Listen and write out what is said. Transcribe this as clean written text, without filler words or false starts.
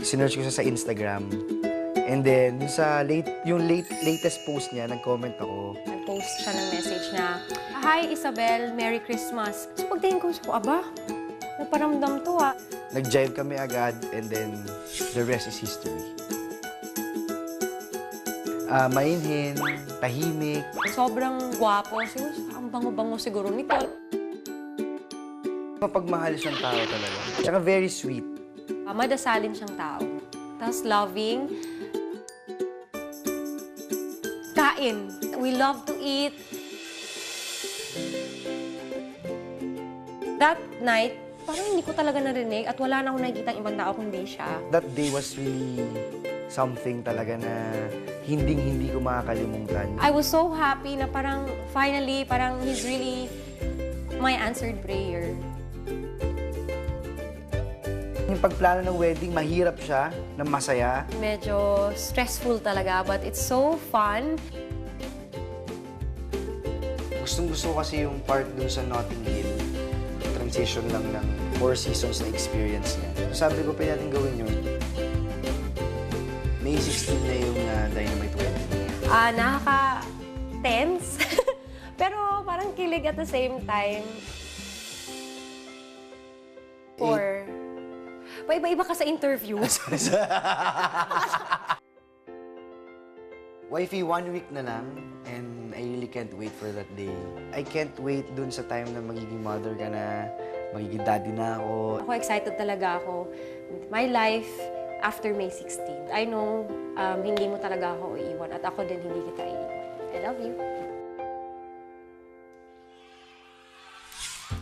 sinearch ko siya sa Instagram. And then, yung latest post niya, nag-comment ako. Nag-post siya ng message na, "Hi, Isabel, Merry Christmas." So pagtingin ko, aba, naparamdam to ah. Nag-jive kami agad, and then the rest is history. Mainhin, tahimik. Sobrang gwapo. Siguro, ang bango-bango siguro nito. Mapagmahal siyang tao talaga. Tsaka very sweet. Madasalin siyang tao. Tapos loving. Kain. We love to eat. That night, parang hindi ko talaga narinig at wala na akong nakikita ibang tao kundi siya. That day was really something talaga na hindi ko makakalimutan. I was so happy na parang finally, parang he's really my answered prayer. Yung pagplano ng wedding, mahirap siya, na masaya. Medyo stressful talaga, but it's so fun. Gustong-gusto ko kasi yung part dun sa Notting Hill. Transition lang ng 4 seasons na experience niya. So sabi ko, pwede natin gawin yun. May 16 na yung Dynamite wedding. Nakaka-tense. Pero parang kilig at the same time. Or, paiba-iba ka sa interview. Wifey, 1 week na lang, and I really can't wait for that day. I can't wait dun sa time na magiging mother ka na, magiging daddy na ako. Ako excited talaga ako with my life after May 16. I know hindi mo talaga ako iiwan at ako din hindi kita iiwan. I love you.